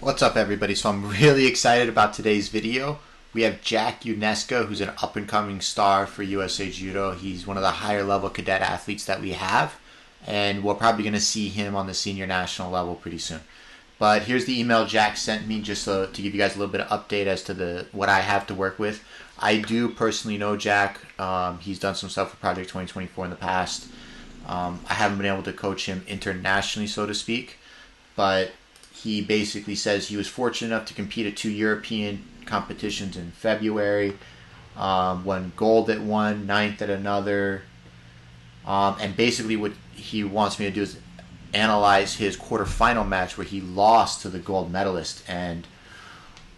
What's up, everybody? So I'm really excited about today's video. We have Jack UNESCO, who's an up-and-coming star for USA Judo. He's one of the higher level cadet athletes that we have, and we're probably going to see him on the senior national level pretty soon. But here's the email Jack sent me just to give you guys a little bit of update as to what I have to work with. I do personally know Jack. He's done some stuff for Project 2024 in the past. I haven't been able to coach him internationally, so to speak, but he basically says he was fortunate enough to compete at 2 European competitions in February, won gold at one, ninth at another, and basically what he wants me to do is analyze his quarterfinal match where he lost to the gold medalist. And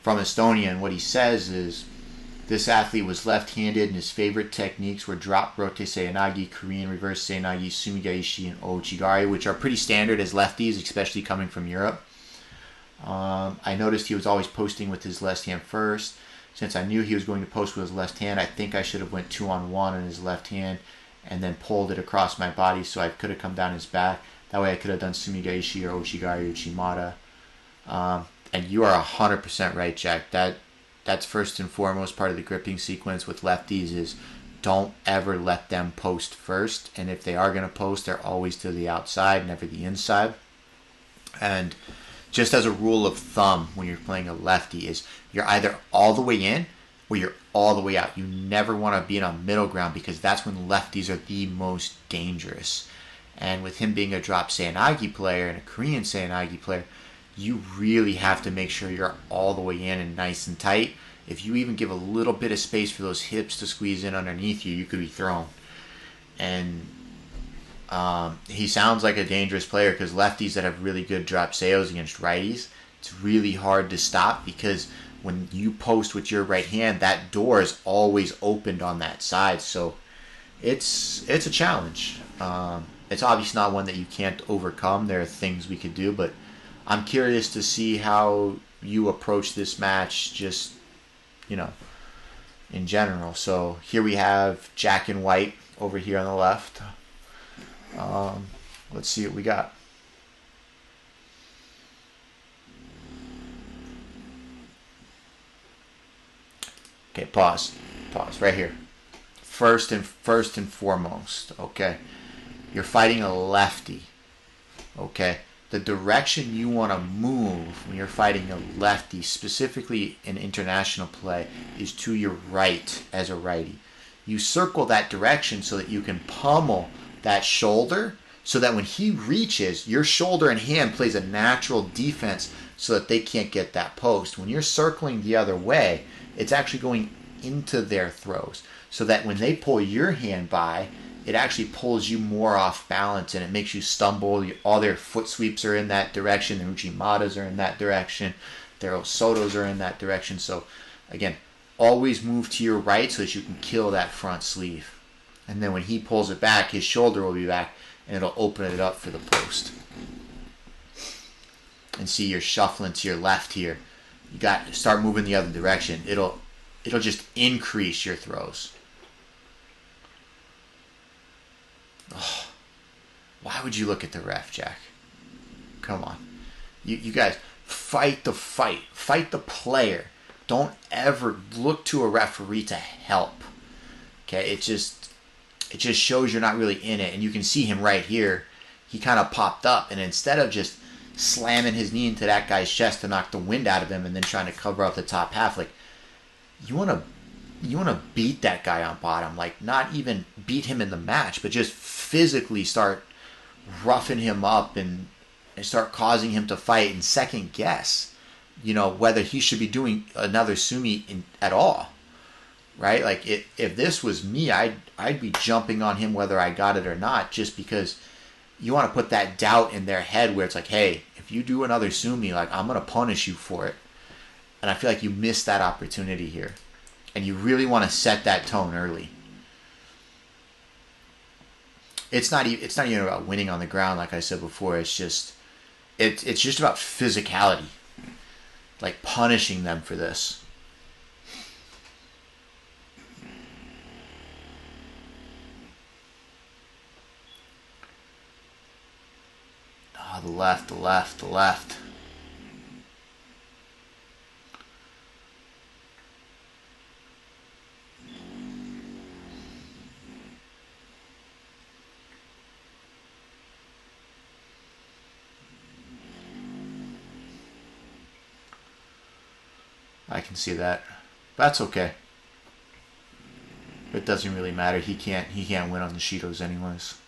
from Estonia, and what he says is this athlete was left-handed and his favorite techniques were drop rote seoinage, Korean reverse seoinage, sumigaishi, and ouchigari, which are pretty standard as lefties, especially coming from Europe. I noticed he was always posting with his left hand first. Since I knew he was going to post with his left hand, I think I should have went 2-on-1 on his left hand and then pulled it across my body so I could have come down his back. That way I could have done sumigaishi or ouchigari or chimata. And you are 100% right, Jack. That's first and foremost part of the gripping sequence with lefties is don't ever let them post first. And if they are going to post, they're always to the outside, never the inside. And just as a rule of thumb when you're playing a lefty is you're either all the way in or you're all the way out. You never want to be in a middle ground because that's when lefties are the most dangerous. And with him being a drop seoinage player and a Korean seoinage player, you really have to make sure you're all the way in and nice and tight. If you even give a little bit of space for those hips to squeeze in underneath you, you could be thrown. And he sounds like a dangerous player because lefties that have really good drop seos against righties, it's really hard to stop because when you post with your right hand, that door is always opened on that side. So it's a challenge. It's obviously not one that you can't overcome. There are things we could do, but I'm curious to see how you approach this match just, in general. So here we have Jack in white over here on the left. Let's see what we got. Okay, pause right here. First and foremost, okay, you're fighting a lefty. Okay, the direction you want to move when you're fighting a lefty, specifically in international play, is to your right as a righty. You circle that direction so that you can pummel that shoulder so that when he reaches, your shoulder and hand plays a natural defense so that they can't get that post. When you're circling the other way, it's actually going into their throws so that when they pull your hand by, it actually pulls you more off balance and it makes you stumble. All their foot sweeps are in that direction. Their uchimatas are in that direction. Their osotos are in that direction. So again, always move to your right so that you can kill that front sleeve. And then when he pulls it back, his shoulder will be back, and it'll open it up for the post. And see, you're shuffling to your left here. You got to start moving the other direction. It'll just increase your throws. Oh, why would you look at the ref, Jack? Come on. You guys, fight the fight. Fight the player. Don't ever look to a referee to help. Okay, it just shows you're not really in it. And you can see him right here. He kind of popped up. And instead of just slamming his knee into that guy's chest to knock the wind out of him and then trying to cover up the top half, like, you want to beat that guy on bottom. Like, not even beat him in the match, but just physically start roughing him up and start causing him to fight and second guess, whether he should be doing another sumi at all. Right? Like, if this was me, I'd be jumping on him whether I got it or not, just because you want to put that doubt in their head where it's like, hey, if you do another sumi, like, I'm going to punish you for it. And I feel like you missed that opportunity here. And you really want to set that tone early. It's not even about winning on the ground, like I said before. It's just about physicality. Like, punishing them for this. The left. I can see that. That's okay. It doesn't really matter. He can't win on the Shidos anyways.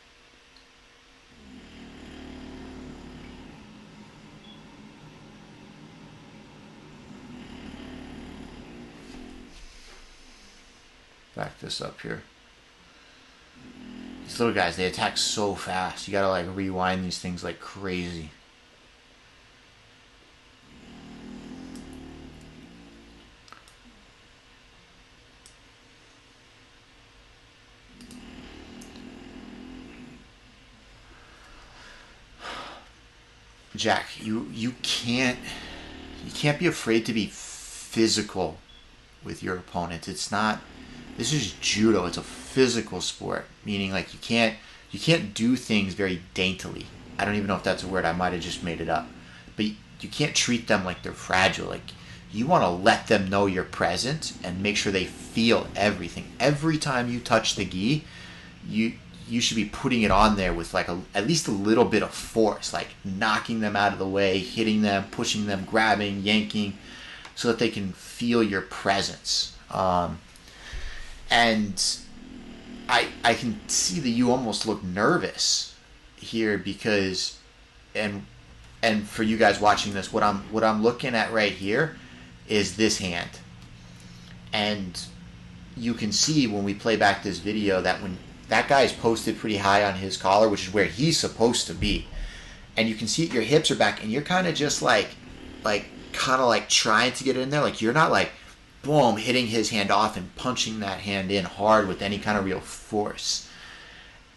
Back this up here. These little guys, they attack so fast. You gotta like rewind these things like crazy. Jack, you can't be afraid to be physical with your opponent. It's not. This is judo. It's a physical sport, meaning like you can't do things very daintily. I don't even know if that's a word. I might have just made it up. But you can't treat them like they're fragile. Like you want to let them know you're present and make sure they feel everything. Every time you touch the gi, you should be putting it on there with like at least a little bit of force, like knocking them out of the way, hitting them, pushing them, grabbing, yanking, so that they can feel your presence. And I can see that you almost look nervous here because, and for you guys watching this, what I'm looking at right here is this hand, and you can see when we play back this video that when that guy is posted pretty high on his collar, which is where he's supposed to be, and you can see your hips are back, and you're kind of just like trying to get it in there, like you're not like boom hitting his hand off and punching that hand in hard with any kind of real force.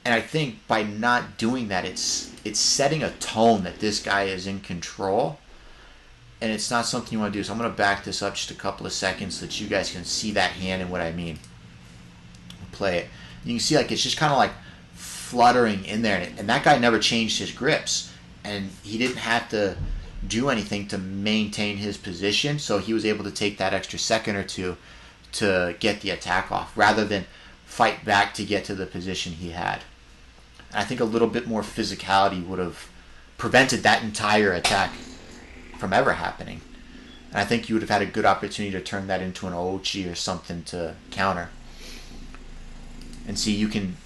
And I think by not doing that, it's setting a tone that this guy is in control, and it's not something you want to do. So I'm going to back this up just a couple of seconds so that you guys can see that hand and what I mean. Play it. You can see like it's just kind of like fluttering in there, and that guy never changed his grips, and he didn't have to do anything to maintain his position, so he was able to take that extra second or two to get the attack off rather than fight back to get to the position he had. And I think a little bit more physicality would have prevented that entire attack from ever happening, and I think you would have had a good opportunity to turn that into an ochi or something to counter. And see, you can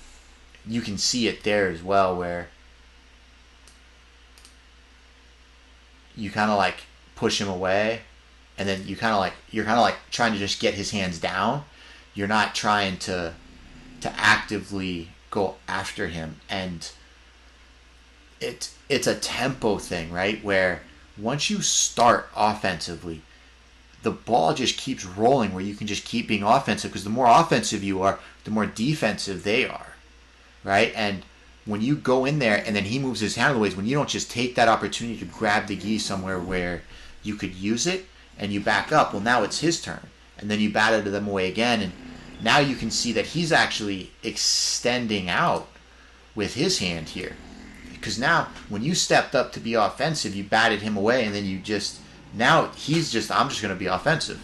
see it there as well, where you kind of like push him away, and then you're kind of like trying to just get his hands down. You're not trying to actively go after him, and it's a tempo thing, right? Where once you start offensively, the ball just keeps rolling, where you can just keep being offensive, because the more offensive you are, the more defensive they are, right? And when you go in there and then he moves his hand out of the ways, when you don't just take that opportunity to grab the gi somewhere where you could use it and you back up, well, now it's his turn. And then you batter them away again, and now you can see that he's actually extending out with his hand here. Because now, when you stepped up to be offensive, you batted him away, and then now he's just, I'm just going to be offensive.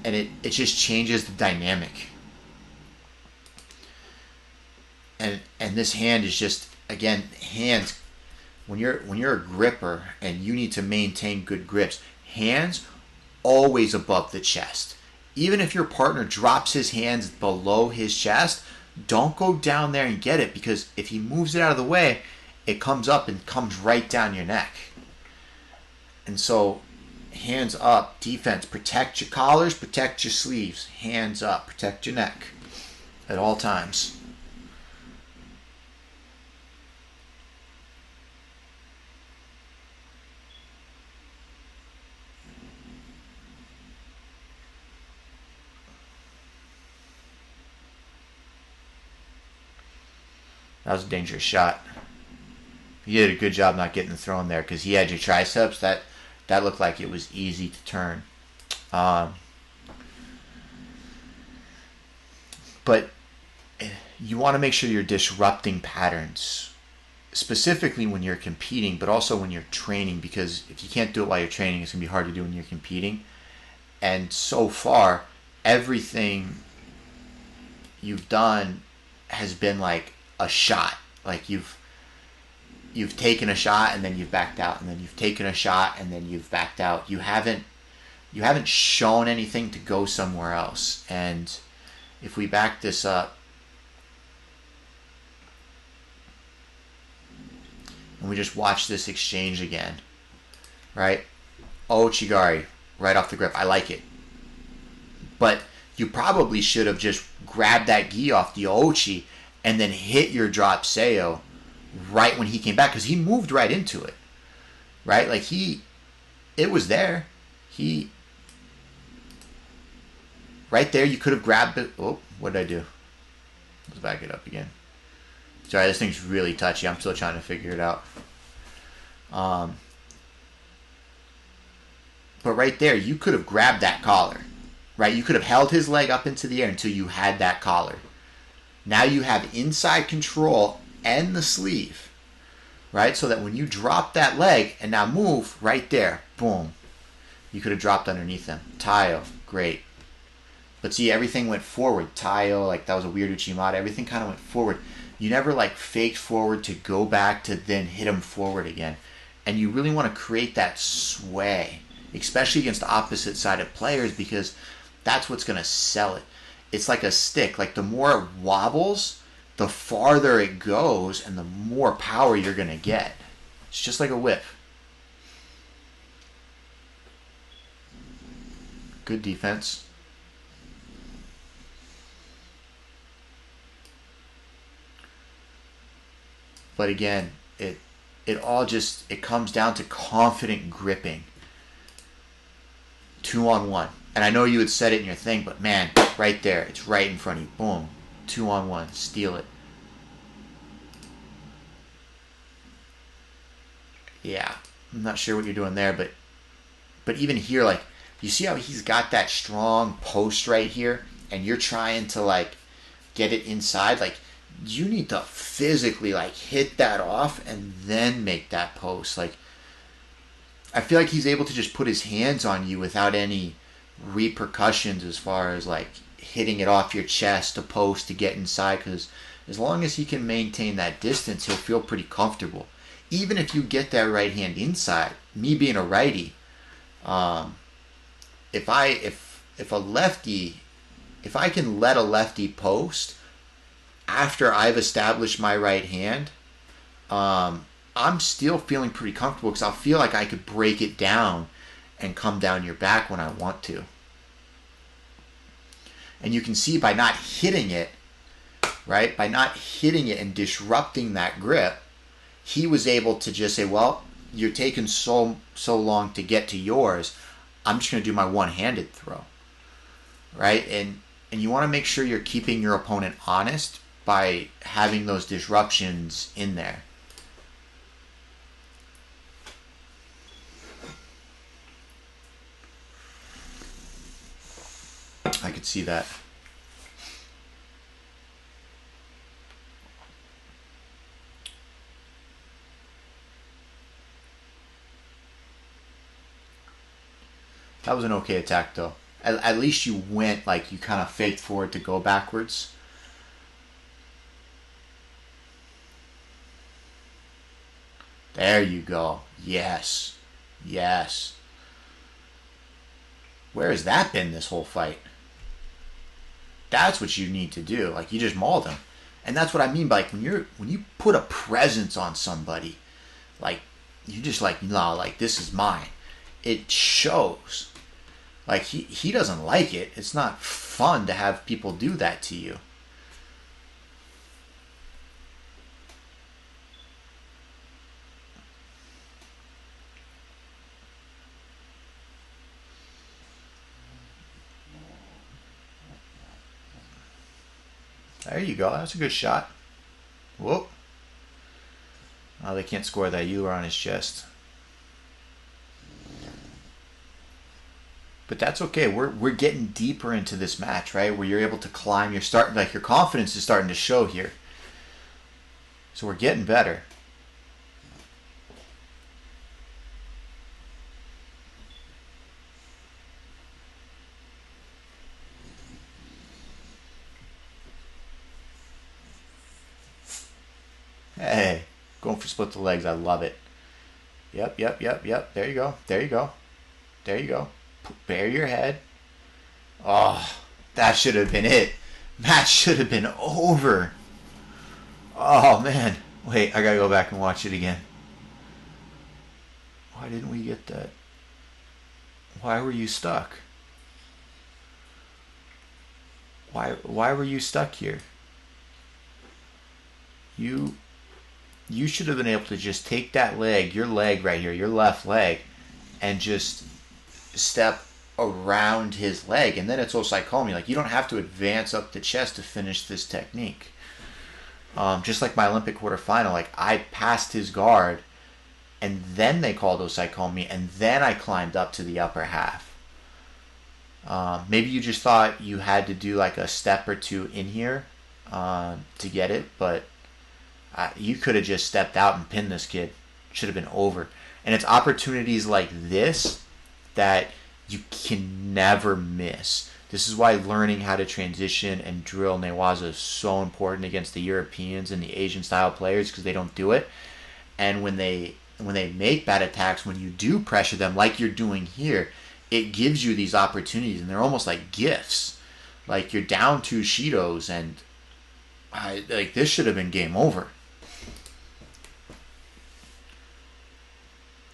And it just changes the dynamic. And this hand is just, again, hands, when you're a gripper and you need to maintain good grips, hands always above the chest. Even if your partner drops his hands below his chest, don't go down there and get it, because if he moves it out of the way, it comes up and comes right down your neck. And so, hands up, defense, protect your collars, protect your sleeves, hands up, protect your neck at all times. That was a dangerous shot. You did a good job not getting thrown there, because he had your triceps. That looked like it was easy to turn. But you want to make sure you're disrupting patterns, specifically when you're competing, but also when you're training, because if you can't do it while you're training, it's going to be hard to do when you're competing. And so far, everything you've done has been like a shot. Like you've taken a shot and then you've backed out, and then you've taken a shot and then you've backed out. You haven't you haven't shown anything to go somewhere else. And if we back this up and we just watch this exchange again, right? Oh, Chigari, right off the grip. I like it. But you probably should have just grabbed that gi off the Ochi and then hit your drop Seo right when he came back, because he moved right into it, right? Like it was there. Right there, you could have grabbed it. Oh, what did I do? Let's back it up again. Sorry, this thing's really touchy. I'm still trying to figure it out. But right there, you could have grabbed that collar, right? You could have held his leg up into the air until you had that collar. Now you have inside control and the sleeve, right? So that when you drop that leg and now move right there, boom, you could have dropped underneath them. Taio, great. But see, everything went forward. Taio, like that was a weird Uchimata. Everything kind of went forward. You never like faked forward to go back to then hit him forward again. And you really want to create that sway, especially against opposite sided players, because that's what's going to sell it. It's like a stick. Like the more it wobbles, the farther it goes and the more power you're going to get. It's just like a whip. Good defense. But again, it all just, it comes down to confident gripping. 2-on-1. And I know you had said it in your thing, but man, right there, it's right in front of you. Boom. 2-on-1. Steal it. Yeah. I'm not sure what you're doing there, but even here, like, you see how he's got that strong post right here, and you're trying to like get it inside? Like, you need to physically like hit that off and then make that post. Like, I feel like he's able to just put his hands on you without any repercussions as far as like hitting it off your chest to post to get inside, because as long as he can maintain that distance, he'll feel pretty comfortable. Even if you get that right hand inside, me being a righty, if I can let a lefty post after I've established my right hand, I'm still feeling pretty comfortable, because I'll feel like I could break it down and come down your back when I want to. And you can see by not hitting it, right? By not hitting it and disrupting that grip, he was able to just say, well, you're taking so long to get to yours. I'm just going to do my one-handed throw, right? And you want to make sure you're keeping your opponent honest by having those disruptions in there. I could see that. That was an okay attack, though. At least you went, like, you kind of faked forward to go backwards. There you go. Yes. Yes. Where has that been this whole fight? That's what you need to do. Like, you just mauled him. And that's what I mean by, like, when you put a presence on somebody, like, you just like, nah, like, this is mine. It shows. Like, he doesn't like it. It's not fun to have people do that to you. There you go. That's a good shot. Whoop. Oh, they can't score that. You were on his chest. But that's okay. We're getting deeper into this match, right? Where you're able to climb. You're starting, like, your confidence is starting to show here. So we're getting better. Hey, going for split the legs. I love it. Yep. There you go. There you go. There you go. bare your head. Oh, that should have been it. Match should have been over. Oh, man. Wait, I gotta go back and watch it again. Why didn't we get that? Why were you stuck? Why were you stuck here? You should have been able to just take that leg, your leg right here, your left leg, and just step around his leg, and then it's osaikomi. Like, you don't have to advance up the chest to finish this technique. Just like my Olympic quarterfinal, like, I passed his guard, and then they called osaikomi, and then I climbed up to the upper half. Maybe you just thought you had to do like a step or two in here to get it, but you could have just stepped out and pinned this kid. Should have been over. And it's opportunities like this that you can never miss. This is why learning how to transition and drill newaza is so important against the Europeans and the Asian style players, because they don't do it. And when they make bad attacks, when you do pressure them like you're doing here, it gives you these opportunities, and they're almost like gifts. Like, you're down 2 Shidos, and like, this should have been game over.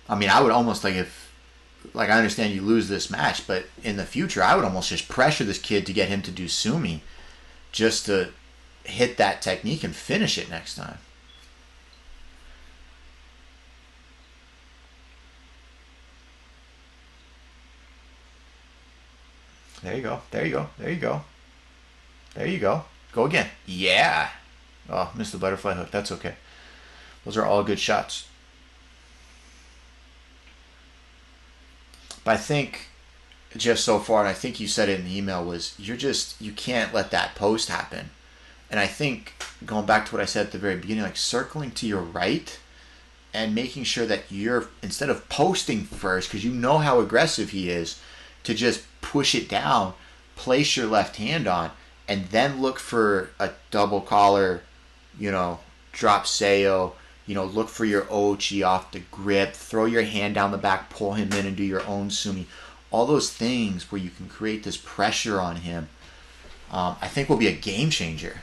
I mean, I would almost, like, I understand you lose this match, but in the future, I would almost just pressure this kid to get him to do sumi, just to hit that technique and finish it next time. There you go. There you go. There you go. There you go. Go again. Yeah. Oh, missed the butterfly hook. That's okay. Those are all good shots. But I think just so far, and I think you said it in the email, was you can't let that post happen. And I think, going back to what I said at the very beginning, like circling to your right and making sure that you're, instead of posting first, because you know how aggressive he is, to just push it down, place your left hand on, and then look for a double collar, drop seyo, look for your ochi off the grip, throw your hand down the back, pull him in and do your own sumi. All those things where you can create this pressure on him, I think will be a game changer.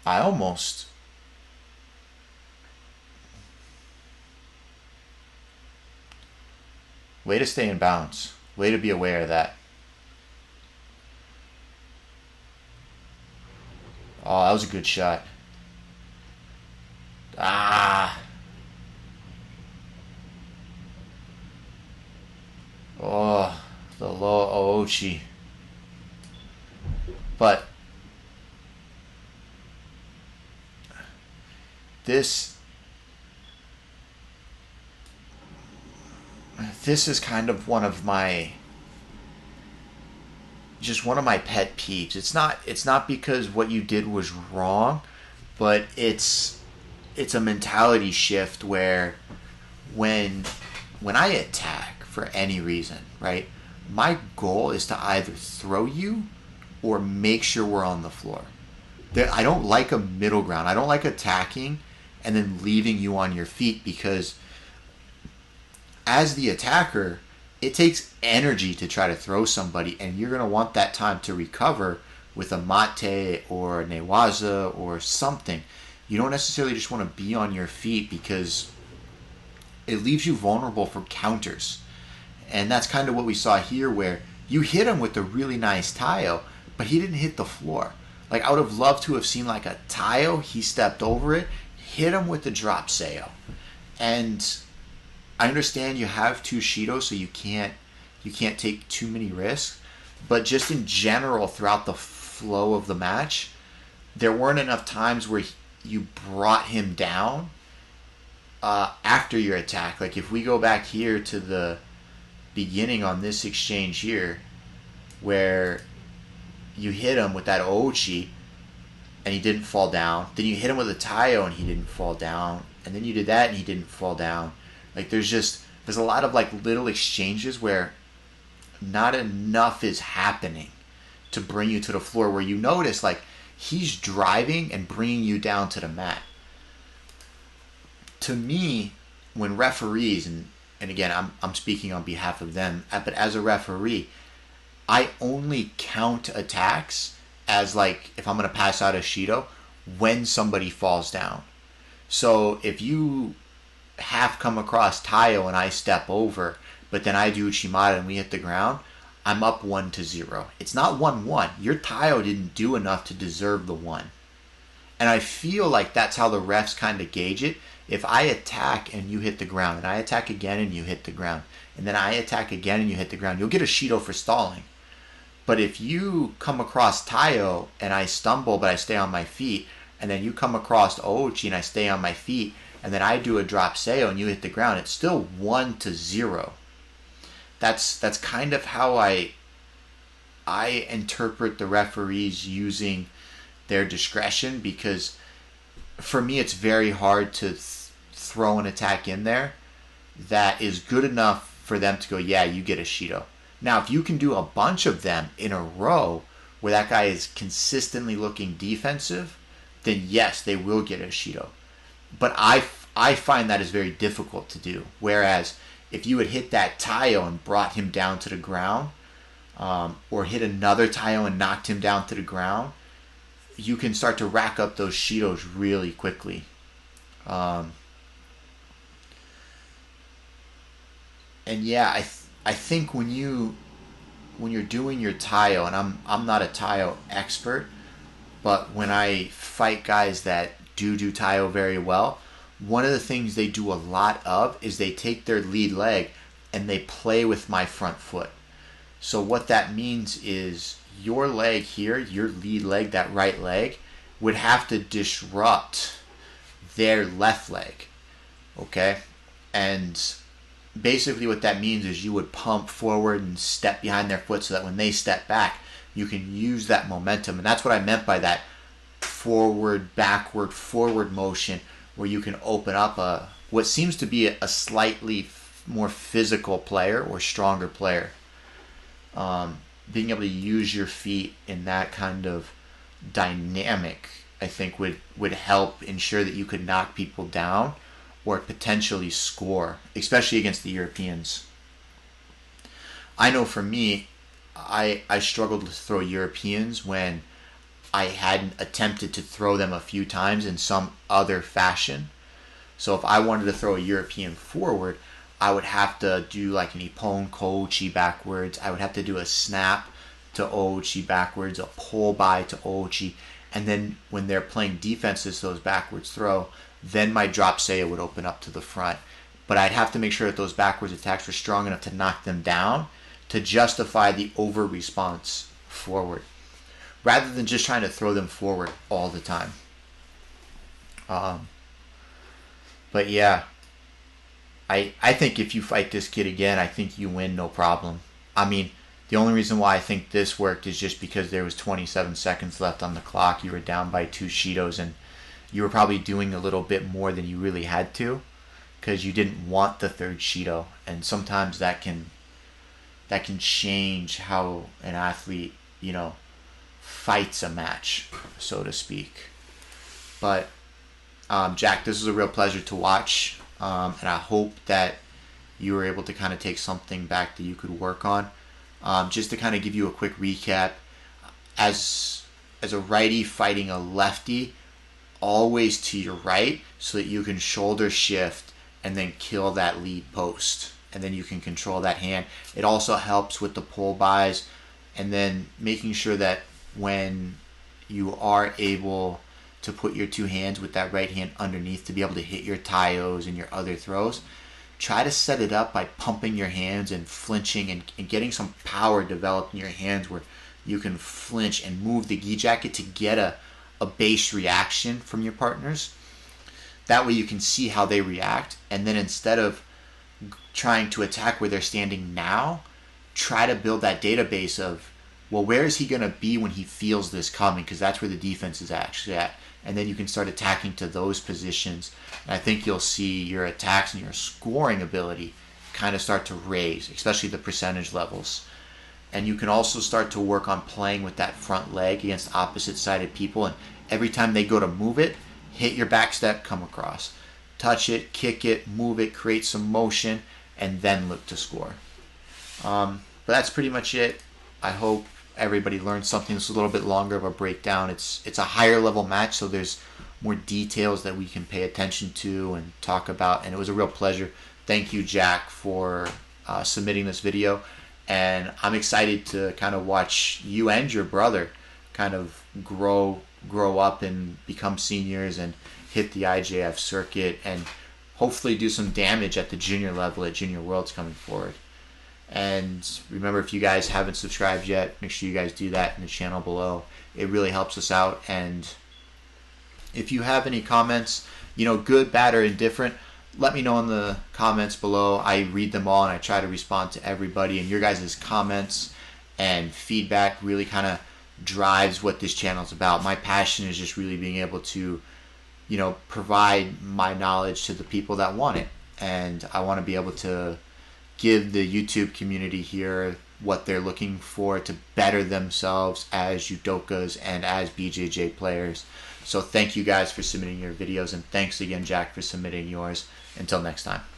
I almost... Way to stay in bounds. Way to be aware of that. Oh, that was a good shot. Ah. Oh, the low Oochi. But this is kind of one of my pet peeves. It's not because what you did was wrong, but it's a mentality shift where when I attack for any reason, right? My goal is to either throw you or make sure we're on the floor. I don't like a middle ground. I don't like attacking and then leaving you on your feet, because as the attacker, it takes energy to try to throw somebody, and you're going to want that time to recover with a mate or a newaza or something. You don't necessarily just want to be on your feet, because it leaves you vulnerable for counters. And that's kind of what we saw here, where you hit him with a really nice taio, but he didn't hit the floor. Like, I would have loved to have seen like a taio, he stepped over it, hit him with the drop seyo. And I understand you have 2 Shido, so you can't take too many risks. But just in general, throughout the flow of the match, there weren't enough times where you brought him down after your attack. Like, if we go back here to the beginning on this exchange here, where you hit him with that Ochi and he didn't fall down, then you hit him with a taio and he didn't fall down, and then you did that and he didn't fall down. Like, there's a lot of like little exchanges where not enough is happening to bring you to the floor, where you notice like he's driving and bringing you down to the mat. To me, when referees, and again, I'm speaking on behalf of them, but as a referee, I only count attacks as like if I'm going to pass out a Shido when somebody falls down. So if you half come across Tayo and I step over, but then I do Uchimata and we hit the ground, I'm up 1-0. It's not 1-1. Your Tayo didn't do enough to deserve the 1. And I feel like that's how the refs kind of gauge it. If I attack and you hit the ground, and I attack again and you hit the ground, and then I attack again and you hit the ground, you'll get a Shido for stalling. But if you come across Tayo and I stumble but I stay on my feet, and then you come across Ouchi and I stay on my feet, and then I do a drop Seo and you hit the ground, it's still 1-0. That's kind of how I interpret the referees using their discretion, because for me it's very hard to throw an attack in there that is good enough for them to go, yeah, you get a Shido. Now, if you can do a bunch of them in a row where that guy is consistently looking defensive, then yes, they will get a Shido. But I find that is very difficult to do. Whereas if you had hit that Tayo and brought him down to the ground, or hit another Tayo and knocked him down to the ground, you can start to rack up those Shidos really quickly. And yeah, I think when you're doing your Tayo, and I'm not a Tayo expert, but when I fight guys that do Tayo very well, one of the things they do a lot of is they take their lead leg and they play with my front foot. So what that means is your leg here, your lead leg, that right leg, would have to disrupt their left leg. Okay? And basically what that means is you would pump forward and step behind their foot so that when they step back, you can use that momentum. And that's what I meant by that forward, backward, forward motion, where you can open up what seems to be a slightly more physical player or stronger player. Being able to use your feet in that kind of dynamic, I think would help ensure that you could knock people down or potentially score, especially against the Europeans. I know for me, I struggled to throw Europeans when I hadn't attempted to throw them a few times in some other fashion. So if I wanted to throw a European forward, I would have to do like an Ippon Kouchi backwards. I would have to do a snap to Ouchi backwards, a pull by to Ouchi, and then when they're playing defenses, those backwards throw, then my drop Seiya would open up to the front. But I'd have to make sure that those backwards attacks were strong enough to knock them down to justify the over response forward, rather than just trying to throw them forward all the time. But yeah, I think if you fight this kid again, I think you win no problem. I mean, the only reason why I think this worked is just because there was 27 seconds left on the clock. You were down by 2 Shidos, and you were probably doing a little bit more than you really had to because you didn't want the 3rd Shido. And sometimes that can change how an athlete, fights a match, so to speak. But Jack, this was a real pleasure to watch, and I hope that you were able to kind of take something back that you could work on. Just to kind of give you a quick recap, as a righty fighting a lefty, always to your right so that you can shoulder shift and then kill that lead post, and then you can control that hand. It also helps with the pull buys, and then making sure that when you are able to put your 2 hands with that right hand underneath to be able to hit your Tayos and your other throws, try to set it up by pumping your hands and flinching and getting some power developed in your hands where you can flinch and move the gi jacket to get a base reaction from your partners. That way you can see how they react, and then instead of trying to attack where they're standing now, try to build that database of, well, where is he going to be when he feels this coming, because that's where the defense is actually at. And then you can start attacking to those positions. And I think you'll see your attacks and your scoring ability kind of start to raise, especially the percentage levels. And you can also start to work on playing with that front leg against opposite-sided people. And every time they go to move it, hit your back step, come across. Touch it, kick it, move it, create some motion, and then look to score. But that's pretty much it. I hope everybody learned something. It's a little bit longer of a breakdown. It's a higher level match, so there's more details that we can pay attention to and talk about. And it was a real pleasure. Thank you, Jack, for submitting this video. And I'm excited to kind of watch you and your brother kind of grow up and become seniors and hit the IJF circuit and hopefully do some damage at the junior level at Junior Worlds coming forward. And remember, if you guys haven't subscribed yet, make sure you guys do that in the channel below. It really helps us out. And if you have any comments, good, bad, or indifferent, let me know in the comments below. I read them all and I try to respond to everybody. And your guys' comments and feedback really kind of drives what this channel is about. My passion is just really being able to, provide my knowledge to the people that want it. And I want to be able to give the YouTube community here what they're looking for to better themselves as judokas and as BJJ players. So thank you guys for submitting your videos, and thanks again, Jack, for submitting yours. Until next time.